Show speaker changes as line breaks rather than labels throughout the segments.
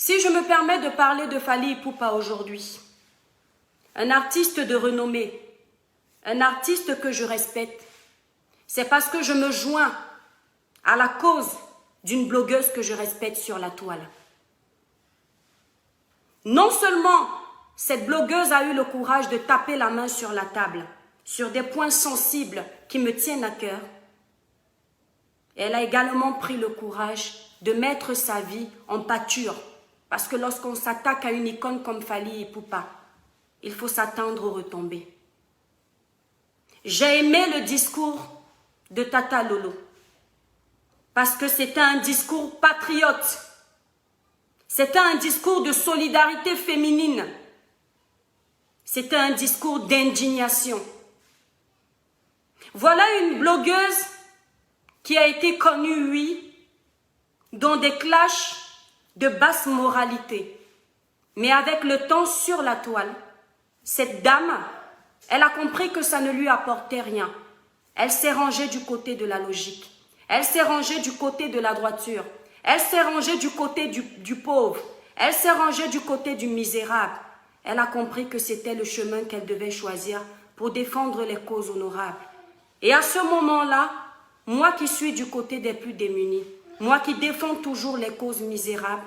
Si je me permets de parler de Fally Ipupa aujourd'hui, un artiste de renommée, un artiste que je respecte, c'est parce que je me joins à la cause d'une blogueuse que je respecte sur la toile. Non seulement cette blogueuse a eu le courage de taper la main sur la table, sur des points sensibles qui me tiennent à cœur, elle a également pris le courage de mettre sa vie en pâture. Parce que lorsqu'on s'attaque à une icône comme Fally Ipupa, il faut s'attendre aux retombées. J'ai aimé le discours de Tata Lolo. Parce que c'était un discours patriote. C'était un discours de solidarité féminine. C'était un discours d'indignation. Voilà une blogueuse qui a été connue, oui, dans des clashs de basse moralité. Mais avec le temps sur la toile, cette dame, elle a compris que ça ne lui apportait rien. Elle s'est rangée du côté de la logique. Elle s'est rangée du côté de la droiture. Elle s'est rangée du côté du pauvre. Elle s'est rangée du côté du misérable. Elle a compris que c'était le chemin qu'elle devait choisir pour défendre les causes honorables. Et à ce moment-là, moi qui suis du côté des plus démunis, moi qui défends toujours les causes misérables,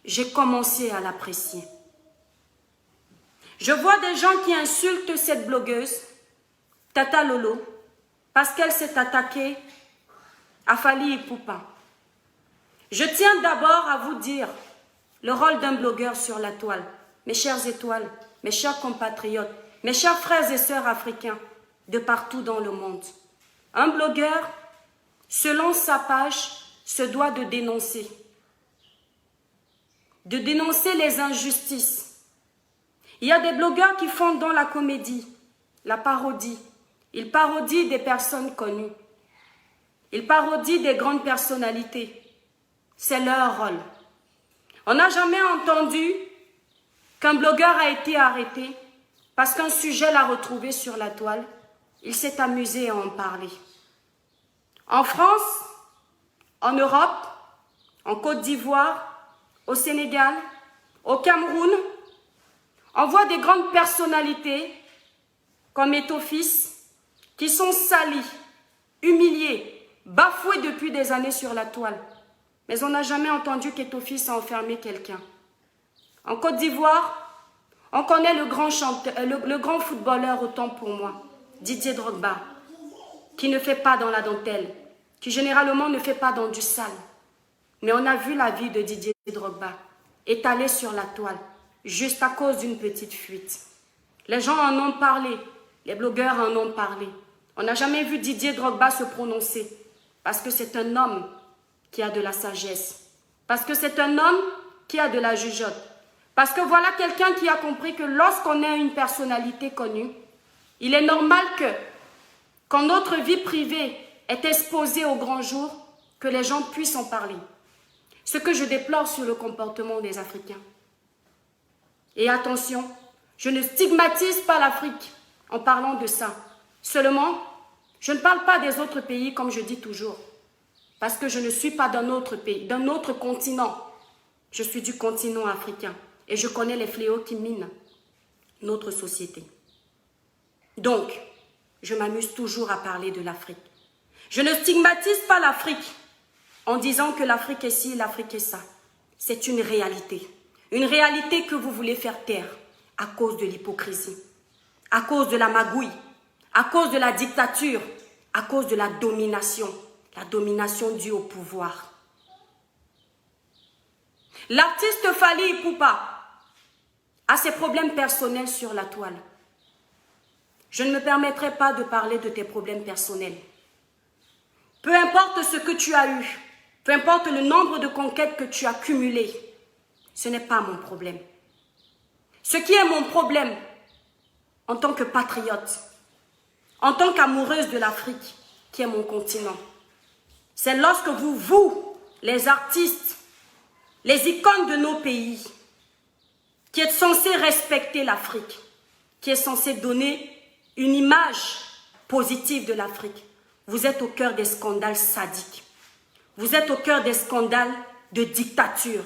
j'ai commencé à l'apprécier. Je vois des gens qui insultent cette blogueuse, Tata Lolo, parce qu'elle s'est attaquée à Fally Ipupa. Je tiens d'abord à vous dire le rôle d'un blogueur sur la toile. Mes chères étoiles, mes chers compatriotes, mes chers frères et sœurs africains de partout dans le monde. Un blogueur, selon sa page, se doit de dénoncer les injustices. Il y a des blogueurs qui font dans la comédie, la parodie. Ils parodient des personnes connues. Ils parodient des grandes personnalités. C'est leur rôle. On n'a jamais entendu qu'un blogueur a été arrêté parce qu'un sujet l'a retrouvé sur la toile. Il s'est amusé à en parler. En France, en Europe, en Côte d'Ivoire, au Sénégal, au Cameroun, on voit des grandes personnalités comme Eto'o-Fils qui sont salis, humiliés, bafoués depuis des années sur la toile. Mais on n'a jamais entendu qu'Eto'o-Fils a enfermé quelqu'un. En Côte d'Ivoire, on connaît le grand footballeur autant pour moi, Didier Drogba, qui ne fait pas dans la dentelle, qui généralement ne fait pas dans du sale. Mais on a vu la vie de Didier Drogba étalée sur la toile, juste à cause d'une petite fuite. Les gens en ont parlé, les blogueurs en ont parlé. On n'a jamais vu Didier Drogba se prononcer, parce que c'est un homme qui a de la sagesse, parce que c'est un homme qui a de la jugeote, parce que voilà quelqu'un qui a compris que lorsqu'on est une personnalité connue, il est normal que, quand notre vie privée est exposée au grand jour, que les gens puissent en parler. Ce que je déplore sur le comportement des Africains. Et attention, je ne stigmatise pas l'Afrique en parlant de ça. Seulement, je ne parle pas des autres pays comme je dis toujours. Parce que je ne suis pas d'un autre pays, d'un autre continent. Je suis du continent africain. Et je connais les fléaux qui minent notre société. Donc, je m'amuse toujours à parler de l'Afrique. Je ne stigmatise pas l'Afrique en disant que l'Afrique est ci, l'Afrique est ça. C'est une réalité. Une réalité que vous voulez faire taire à cause de l'hypocrisie, à cause de la magouille, à cause de la dictature, à cause de la domination due au pouvoir. L'artiste Fally Ipupa a ses problèmes personnels sur la toile. Je ne me permettrai pas de parler de tes problèmes personnels. Peu importe ce que tu as eu, peu importe le nombre de conquêtes que tu as cumulées, ce n'est pas mon problème. Ce qui est mon problème, en tant que patriote, en tant qu'amoureuse de l'Afrique, qui est mon continent, c'est lorsque vous, les artistes, les icônes de nos pays, qui êtes censés respecter l'Afrique, qui est censé donner une image positive de l'Afrique, vous êtes au cœur des scandales sadiques. Vous êtes au cœur des scandales de dictature.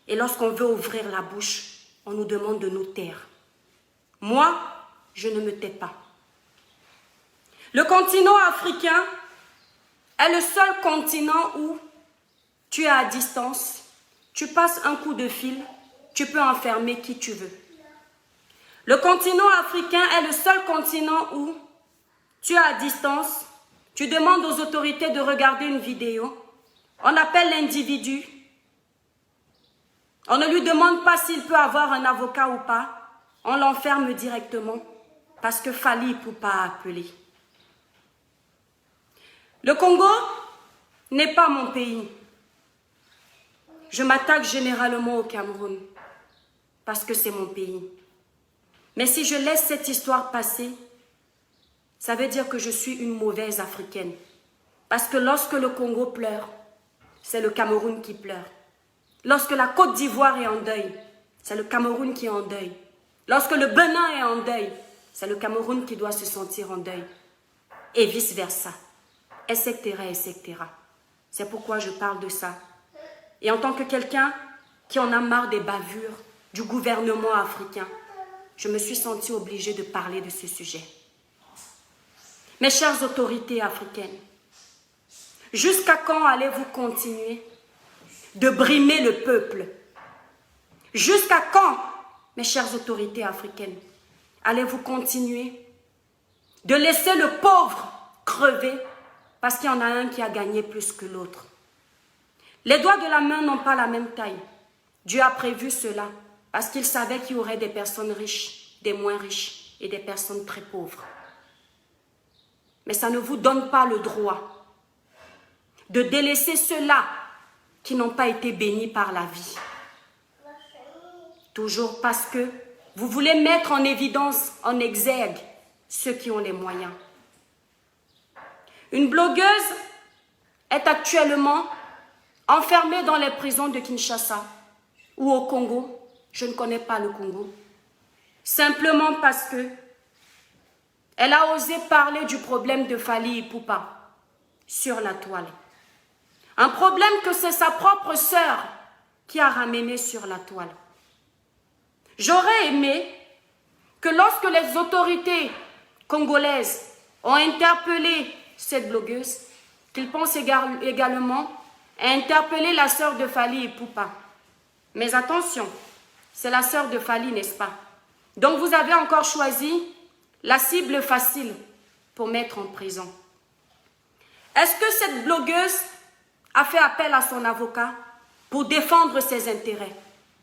Et lorsqu'on veut ouvrir la bouche, on nous demande de nous taire. Moi, je ne me tais pas. Le continent africain est le seul continent où tu es à distance, tu passes un coup de fil, tu peux enfermer qui tu veux. Le continent africain est le seul continent où tu es à distance, tu demandes aux autorités de regarder une vidéo, on appelle l'individu, on ne lui demande pas s'il peut avoir un avocat ou pas, on l'enferme directement parce que Fally Ipupa a appelé. Le Congo n'est pas mon pays. Je m'attaque généralement au Cameroun parce que c'est mon pays. Mais si je laisse cette histoire passer, ça veut dire que je suis une mauvaise africaine. Parce que lorsque le Congo pleure, c'est le Cameroun qui pleure. Lorsque la Côte d'Ivoire est en deuil, c'est le Cameroun qui est en deuil. Lorsque le Bénin est en deuil, c'est le Cameroun qui doit se sentir en deuil. Et vice-versa. Etc. etc. C'est pourquoi je parle de ça. Et en tant que quelqu'un qui en a marre des bavures du gouvernement africain, je me suis sentie obligée de parler de ce sujet. Mes chères autorités africaines, jusqu'à quand allez-vous continuer de brimer le peuple? Jusqu'à quand, mes chères autorités africaines, allez-vous continuer de laisser le pauvre crever parce qu'il y en a un qui a gagné plus que l'autre? Les doigts de la main n'ont pas la même taille. Dieu a prévu cela parce qu'il savait qu'il y aurait des personnes riches, des moins riches et des personnes très pauvres. Mais ça ne vous donne pas le droit de délaisser ceux-là qui n'ont pas été bénis par la vie. Toujours parce que vous voulez mettre en évidence, en exergue, ceux qui ont les moyens. Une blogueuse est actuellement enfermée dans les prisons de Kinshasa ou au Congo. Je ne connais pas le Congo. Simplement parce que elle a osé parler du problème de Fally Ipupa sur la toile. Un problème que c'est sa propre sœur qui a ramené sur la toile. J'aurais aimé que lorsque les autorités congolaises ont interpellé cette blogueuse, qu'ils pensent également à interpeller la sœur de Fally Ipupa. Mais attention, c'est la sœur de Fally, n'est-ce pas? Donc vous avez encore choisi la cible facile pour mettre en prison. Est-ce que cette blogueuse a fait appel à son avocat pour défendre ses intérêts,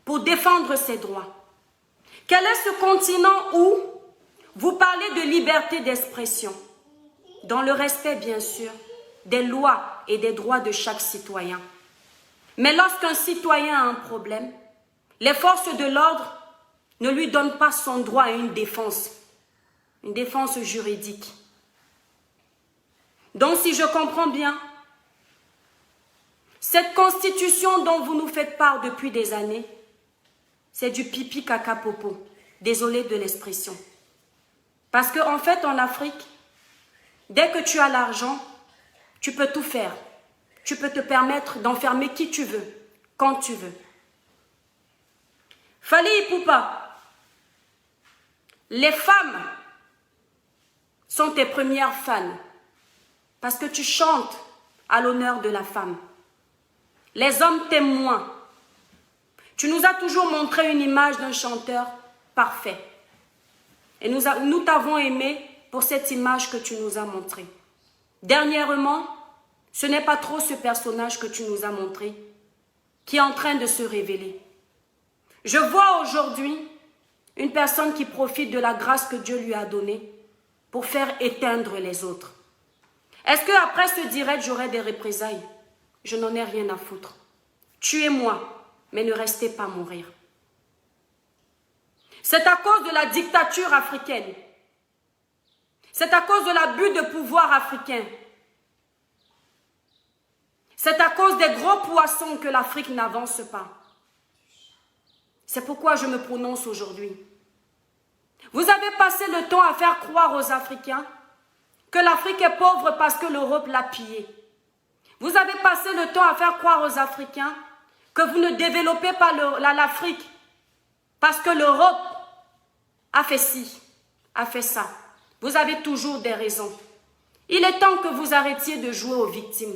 pour défendre ses droits? Quel est ce continent où vous parlez de liberté d'expression, dans le respect bien sûr des lois et des droits de chaque citoyen? Mais lorsqu'un citoyen a un problème, les forces de l'ordre ne lui donnent pas son droit à une défense juridique. Donc si je comprends bien, cette constitution dont vous nous faites part depuis des années, c'est du pipi caca popo. Désolée de l'expression. Parce qu'en fait, en Afrique, dès que tu as l'argent, tu peux tout faire. Tu peux te permettre d'enfermer qui tu veux, quand tu veux. Fally Ipupa, les femmes sont tes premières fans parce que tu chantes à l'honneur de la femme. Les hommes t'aiment moins. Tu nous as toujours montré une image d'un chanteur parfait. Et nous t'avons aimé pour cette image que tu nous as montrée. Dernièrement, ce n'est pas trop ce personnage que tu nous as montré qui est en train de se révéler. Je vois aujourd'hui une personne qui profite de la grâce que Dieu lui a donnée pour faire éteindre les autres. Est-ce qu'après ce direct, j'aurai des représailles? Je n'en ai rien à foutre. Tuez-moi, mais ne restez pas mourir. C'est à cause de la dictature africaine. C'est à cause de l'abus de pouvoir africain. C'est à cause des gros poissons que l'Afrique n'avance pas. C'est pourquoi je me prononce aujourd'hui. Vous avez passé le temps à faire croire aux Africains que l'Afrique est pauvre parce que l'Europe l'a pillée. Vous avez passé le temps à faire croire aux Africains que vous ne développez pas l'Afrique parce que l'Europe a fait ci, a fait ça. Vous avez toujours des raisons. Il est temps que vous arrêtiez de jouer aux victimes.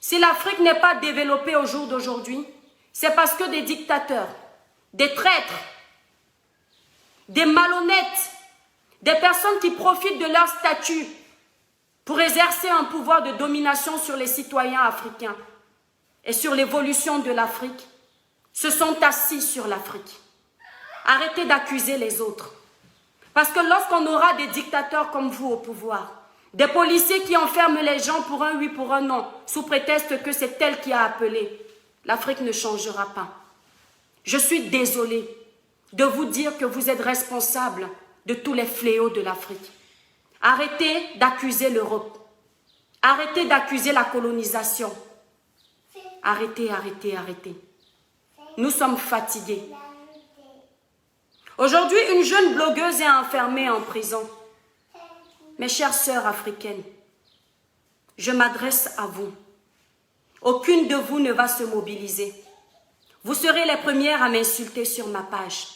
Si l'Afrique n'est pas développée au jour d'aujourd'hui, c'est parce que des dictateurs, des traîtres, des malhonnêtes, des personnes qui profitent de leur statut pour exercer un pouvoir de domination sur les citoyens africains et sur l'évolution de l'Afrique, se sont assis sur l'Afrique. Arrêtez d'accuser les autres. Parce que lorsqu'on aura des dictateurs comme vous au pouvoir, des policiers qui enferment les gens pour un oui, pour un non, sous prétexte que c'est elle qui a appelé, l'Afrique ne changera pas. Je suis désolée de vous dire que vous êtes responsable de tous les fléaux de l'Afrique. Arrêtez d'accuser l'Europe. Arrêtez d'accuser la colonisation. Arrêtez, arrêtez, arrêtez. Nous sommes fatigués. Aujourd'hui, une jeune blogueuse est enfermée en prison. Mes chères sœurs africaines, je m'adresse à vous. Aucune de vous ne va se mobiliser. Vous serez les premières à m'insulter sur ma page.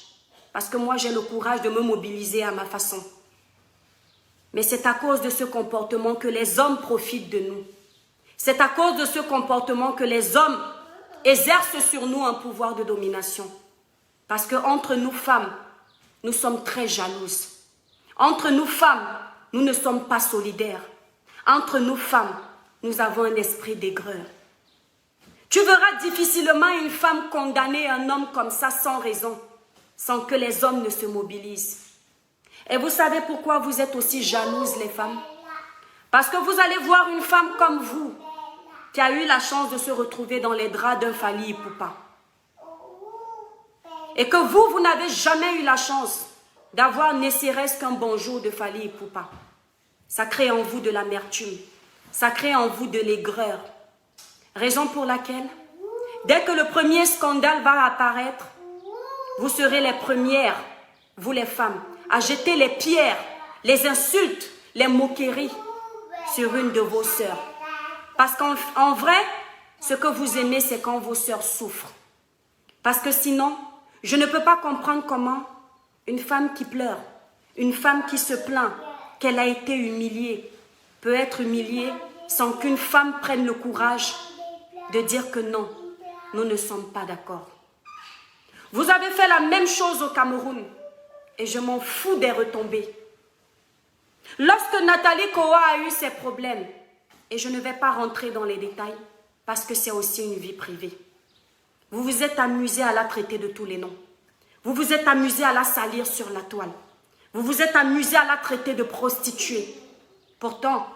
Parce que moi, j'ai le courage de me mobiliser à ma façon. Mais c'est à cause de ce comportement que les hommes profitent de nous. C'est à cause de ce comportement que les hommes exercent sur nous un pouvoir de domination. Parce qu'entre nous femmes, nous sommes très jalouses. Entre nous femmes, nous ne sommes pas solidaires. Entre nous femmes, nous avons un esprit d'aigreur. Tu verras difficilement une femme condamner un homme comme ça sans raison, sans que les hommes ne se mobilisent. Et vous savez pourquoi vous êtes aussi jalouses, les femmes? Parce que vous allez voir une femme comme vous, qui a eu la chance de se retrouver dans les draps d'un Fally Ipupa. Et que vous n'avez jamais eu la chance d'avoir ne serait-ce qu'un bonjour de Fally Ipupa. Ça crée en vous de l'amertume, ça crée en vous de l'aigreur. Raison pour laquelle, dès que le premier scandale va apparaître, vous serez les premières, vous les femmes, à jeter les pierres, les insultes, les moqueries sur une de vos sœurs. Parce qu'en vrai, ce que vous aimez, c'est quand vos sœurs souffrent. Parce que sinon, je ne peux pas comprendre comment une femme qui pleure, une femme qui se plaint qu'elle a été humiliée, peut être humiliée sans qu'une femme prenne le courage de dire que non, nous ne sommes pas d'accord. Vous avez fait la même chose au Cameroun et je m'en fous des retombées. Lorsque Nathalie Koa a eu ses problèmes, et je ne vais pas rentrer dans les détails parce que c'est aussi une vie privée, vous vous êtes amusé à la traiter de tous les noms. Vous vous êtes amusé à la salir sur la toile. Vous vous êtes amusé à la traiter de prostituée. Pourtant,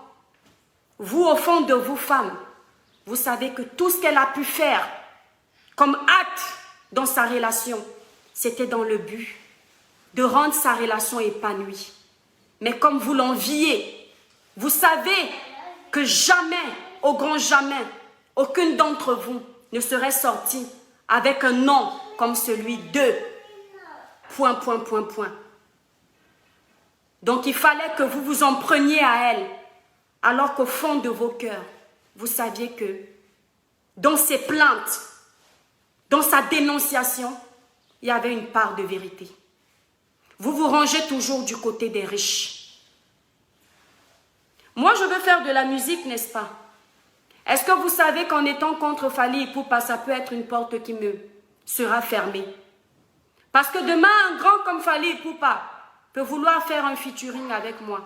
vous, au fond de vous, femmes, vous savez que tout ce qu'elle a pu faire comme acte dans sa relation, c'était dans le but de rendre sa relation épanouie. Mais comme vous l'enviez, vous savez que jamais, au grand jamais, aucune d'entre vous ne serait sortie avec un nom comme celui de ... Donc il fallait que vous vous en preniez à elle, alors qu'au fond de vos cœurs, vous saviez que dans ses plaintes, dans sa dénonciation, il y avait une part de vérité. Vous vous rangez toujours du côté des riches. Moi, je veux faire de la musique, n'est-ce pas? Est-ce que vous savez qu'en étant contre Fally Ipupa, ça peut être une porte qui me sera fermée? Parce que demain, un grand comme Fally Ipupa peut vouloir faire un featuring avec moi.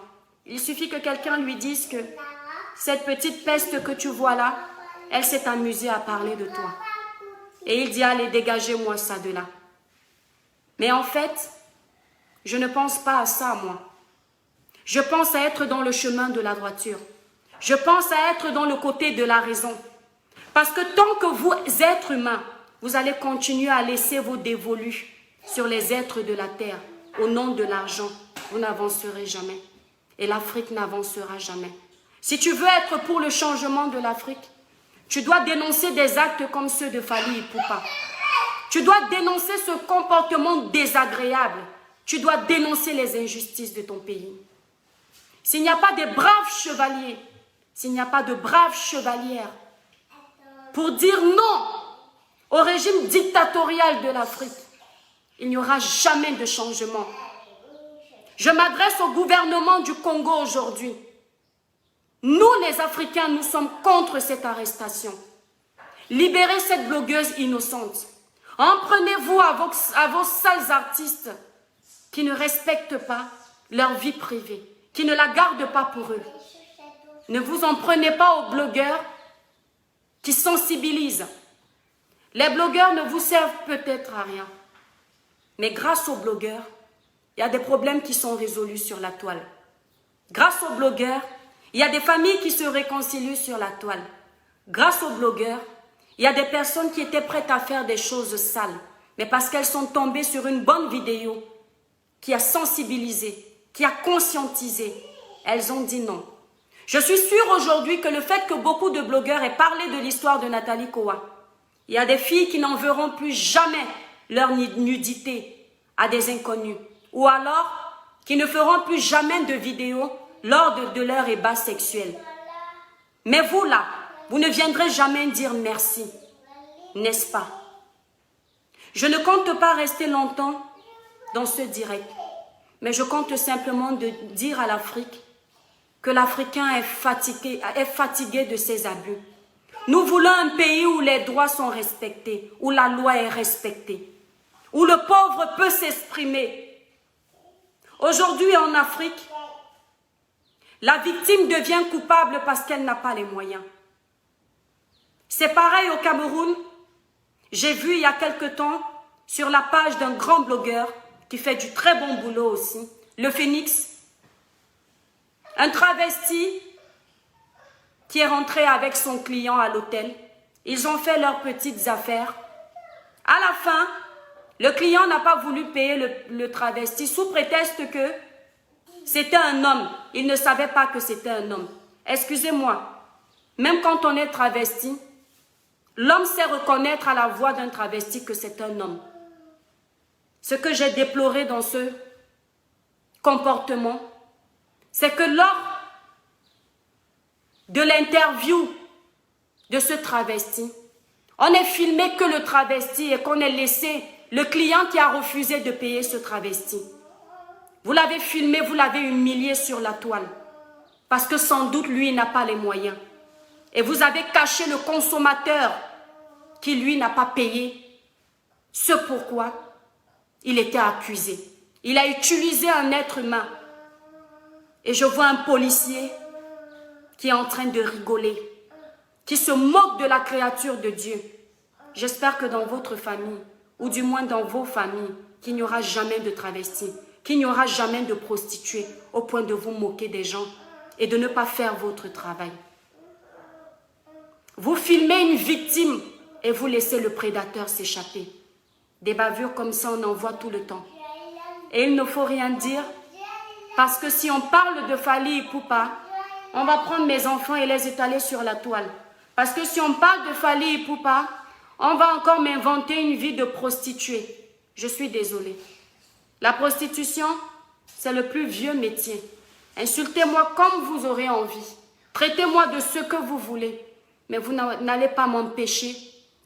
Il suffit que quelqu'un lui dise que cette petite peste que tu vois là, elle s'est amusée à parler de toi. Et il dit, allez, dégagez-moi ça de là. Mais en fait, je ne pense pas à ça, moi. Je pense à être dans le chemin de la droiture. Je pense à être dans le côté de la raison. Parce que tant que vous, êtres humains, vous allez continuer à laisser vos dévolus sur les êtres de la terre, au nom de l'argent, vous n'avancerez jamais. Et l'Afrique n'avancera jamais. Si tu veux être pour le changement de l'Afrique, tu dois dénoncer des actes comme ceux de Fally Ipupa. Tu dois dénoncer ce comportement désagréable. Tu dois dénoncer les injustices de ton pays. S'il n'y a pas de braves chevaliers, s'il n'y a pas de braves chevalières, pour dire non au régime dictatorial de l'Afrique, il n'y aura jamais de changement. Je m'adresse au gouvernement du Congo aujourd'hui. Nous, les Africains, nous sommes contre cette arrestation. Libérez cette blogueuse innocente. En prenez-vous à vos sales artistes qui ne respectent pas leur vie privée, qui ne la gardent pas pour eux. Ne vous en prenez pas aux blogueurs qui sensibilisent. Les blogueurs ne vous servent peut-être à rien. Mais grâce aux blogueurs, il y a des problèmes qui sont résolus sur la toile. Grâce aux blogueurs, il y a des familles qui se réconcilient sur la toile. Grâce aux blogueurs, il y a des personnes qui étaient prêtes à faire des choses sales. Mais parce qu'elles sont tombées sur une bonne vidéo qui a sensibilisé, qui a conscientisé, elles ont dit non. Je suis sûre aujourd'hui que le fait que beaucoup de blogueurs aient parlé de l'histoire de Nathalie Kowa, il y a des filles qui n'en verront plus jamais leur nudité à des inconnus. Ou alors, qui ne feront plus jamais de vidéos lors de leur ébat sexuel. Mais vous là, vous ne viendrez jamais dire merci, n'est-ce pas? Je ne compte pas rester longtemps dans ce direct, mais je compte simplement dire à l'Afrique que l'Africain est fatigué de ses abus. Nous voulons un pays où les droits sont respectés, où la loi est respectée, où le pauvre peut s'exprimer. Aujourd'hui en Afrique, la victime devient coupable parce qu'elle n'a pas les moyens. C'est pareil au Cameroun. J'ai vu il y a quelque temps sur la page d'un grand blogueur qui fait du très bon boulot aussi, le Phoenix, un travesti qui est rentré avec son client à l'hôtel. Ils ont fait leurs petites affaires. À la fin, le client n'a pas voulu payer le travesti sous prétexte que c'était un homme. Il ne savait pas que c'était un homme. Excusez-moi, même quand on est travesti, l'homme sait reconnaître à la voix d'un travesti que c'est un homme. Ce que j'ai déploré dans ce comportement, c'est que lors de l'interview de ce travesti, on n'est filmé que le travesti et qu'on ait laissé le client qui a refusé de payer ce travesti. Vous l'avez filmé, vous l'avez humilié sur la toile. Parce que sans doute, lui, n'a pas les moyens. Et vous avez caché le consommateur qui, lui, n'a pas payé ce pourquoi il était accusé. Il a utilisé un être humain. Et je vois un policier qui est en train de rigoler, qui se moque de la créature de Dieu. J'espère que dans votre famille, ou du moins dans vos familles, qu'il n'y aura jamais de travestis, qu'il n'y aura jamais de prostituées, au point de vous moquer des gens et de ne pas faire votre travail. Vous filmez une victime et vous laissez le prédateur s'échapper. Des bavures comme ça, on en voit tout le temps. Et il ne faut rien dire, parce que si on parle de Fally Ipupa, on va prendre mes enfants et les étaler sur la toile. Parce que si on parle de Fally Ipupa, on va encore m'inventer une vie de prostituée. Je suis désolée. La prostitution, c'est le plus vieux métier. Insultez-moi comme vous aurez envie. Traitez-moi de ce que vous voulez. Mais vous n'allez pas m'empêcher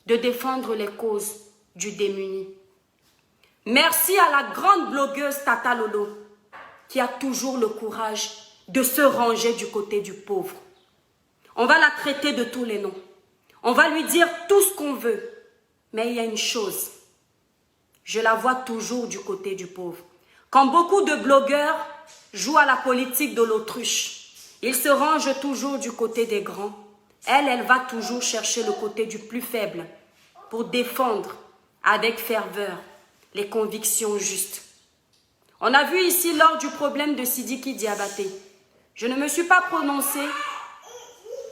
de défendre les causes du démuni. Merci à la grande blogueuse Tata Lolo qui a toujours le courage de se ranger du côté du pauvre. On va la traiter de tous les noms. On va lui dire tout ce qu'on veut. Mais il y a une chose. Je la vois toujours du côté du pauvre. Quand beaucoup de blogueurs jouent à la politique de l'autruche, ils se rangent toujours du côté des grands. Elle va toujours chercher le côté du plus faible pour défendre avec ferveur les convictions justes. On a vu ici lors du problème de Sidiki Diabaté. Je ne me suis pas prononcée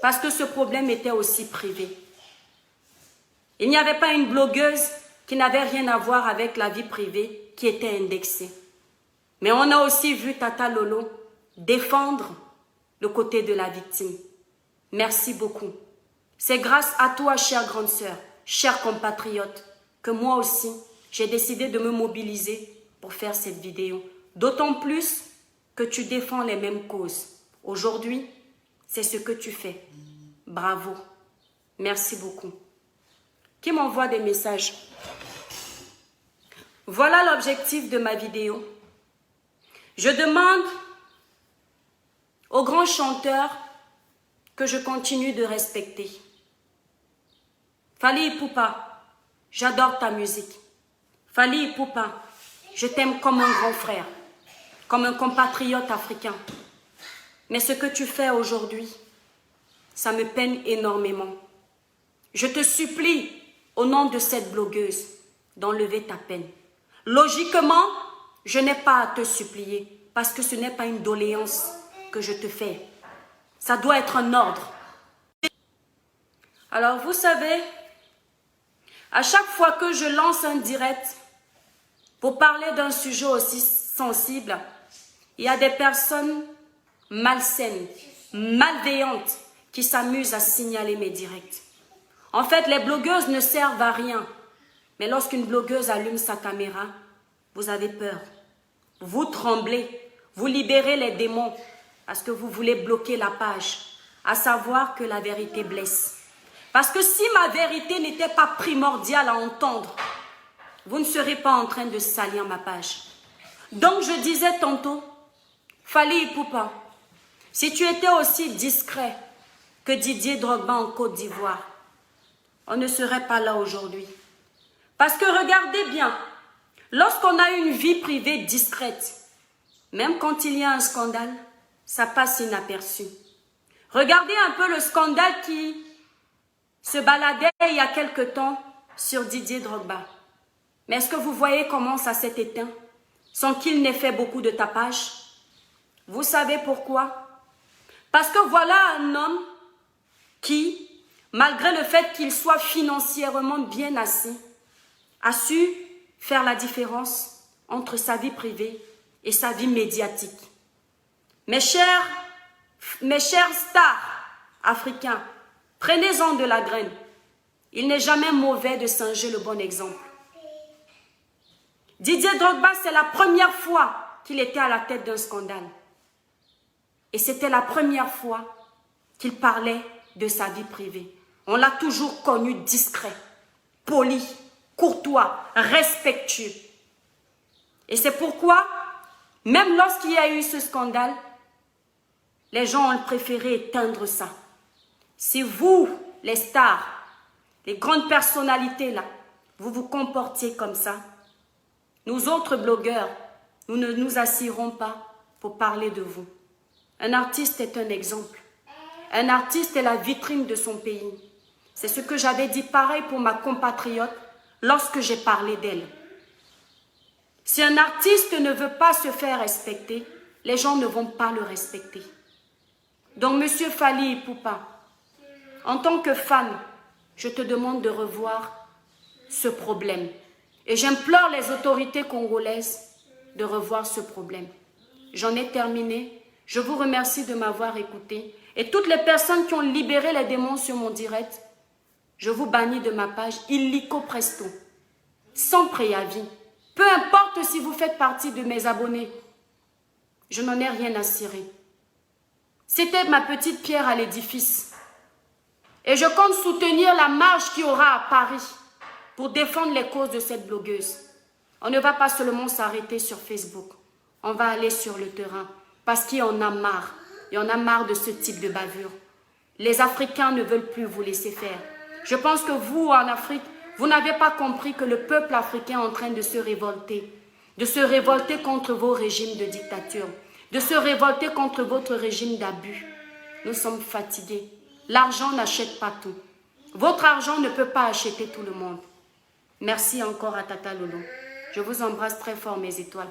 parce que ce problème était aussi privé. Il n'y avait pas une blogueuse qui n'avait rien à voir avec la vie privée qui était indexée. Mais on a aussi vu Tata Lolo défendre le côté de la victime. Merci beaucoup. C'est grâce à toi, chère grande sœur, chère compatriote, que moi aussi, j'ai décidé de me mobiliser pour faire cette vidéo. D'autant plus que tu défends les mêmes causes. Aujourd'hui, c'est ce que tu fais. Bravo. Merci beaucoup. qui m'envoient des messages. Voilà l'objectif de ma vidéo. Je demande aux grands chanteurs que je continue de respecter. Fally Ipupa, j'adore ta musique. Fally Ipupa, je t'aime comme un grand frère, comme un compatriote africain. Mais ce que tu fais aujourd'hui, ça me peine énormément. Je te supplie, au nom de cette blogueuse, d'enlever ta peine. Logiquement, je n'ai pas à te supplier, parce que ce n'est pas une doléance que je te fais. Ça doit être un ordre. Alors, vous savez, à chaque fois que je lance un direct pour parler d'un sujet aussi sensible, il y a des personnes malsaines, malveillantes, qui s'amusent à signaler mes directs. En fait, les blogueuses ne servent à rien. Mais lorsqu'une blogueuse allume sa caméra, vous avez peur. Vous tremblez. Vous libérez les démons parce que vous voulez bloquer la page. À savoir que la vérité blesse. Parce que si ma vérité n'était pas primordiale à entendre, vous ne serez pas en train de salir ma page. Donc je disais tantôt, Fally Ipupa, si tu étais aussi discret que Didier Drogba en Côte d'Ivoire, on ne serait pas là aujourd'hui. Parce que regardez bien, lorsqu'on a une vie privée discrète, même quand il y a un scandale, ça passe inaperçu. Regardez un peu le scandale qui se baladait il y a quelque temps sur Didier Drogba. Mais est-ce que vous voyez comment ça s'est éteint sans qu'il n'ait fait beaucoup de tapage? Vous savez pourquoi? Parce que voilà un homme qui, malgré le fait qu'il soit financièrement bien assis, a su faire la différence entre sa vie privée et sa vie médiatique. Mes chers stars africains, prenez-en de la graine. Il n'est jamais mauvais de singer le bon exemple. Didier Drogba, c'est la première fois qu'il était à la tête d'un scandale. Et c'était la première fois qu'il parlait de sa vie privée. On l'a toujours connu discret, poli, courtois, respectueux. Et c'est pourquoi, même lorsqu'il y a eu ce scandale, les gens ont préféré éteindre ça. Si vous, les stars, les grandes personnalités là, vous vous comportiez comme ça, nous autres blogueurs, nous ne nous assirons pas pour parler de vous. Un artiste est un exemple. Un artiste est la vitrine de son pays. C'est ce que j'avais dit pareil pour ma compatriote lorsque j'ai parlé d'elle. Si un artiste ne veut pas se faire respecter, les gens ne vont pas le respecter. Donc, monsieur Fally Ipupa, en tant que fan, je te demande de revoir ce problème. Et j'implore les autorités congolaises de revoir ce problème. J'en ai terminé. Je vous remercie de m'avoir écouté. Et toutes les personnes qui ont libéré les démons sur mon direct, je vous bannis de ma page illico presto, sans préavis. Peu importe si vous faites partie de mes abonnés, je n'en ai rien à cirer. C'était ma petite pierre à l'édifice. Et je compte soutenir la marche qu'il y aura à Paris pour défendre les causes de cette blogueuse. On ne va pas seulement s'arrêter sur Facebook. On va aller sur le terrain parce qu'il y en a marre. Il y en a marre de ce type de bavure. Les Africains ne veulent plus vous laisser faire. Je pense que vous, en Afrique, vous n'avez pas compris que le peuple africain est en train de se révolter contre vos régimes de dictature, de se révolter contre votre régime d'abus. Nous sommes fatigués. L'argent n'achète pas tout. Votre argent ne peut pas acheter tout le monde. Merci encore à Tata Lolo. Je vous embrasse très fort, mes étoiles.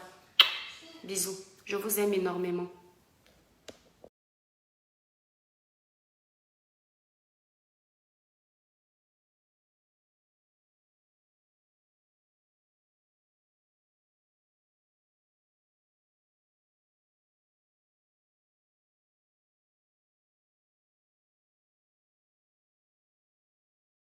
Bisous. Je vous aime énormément.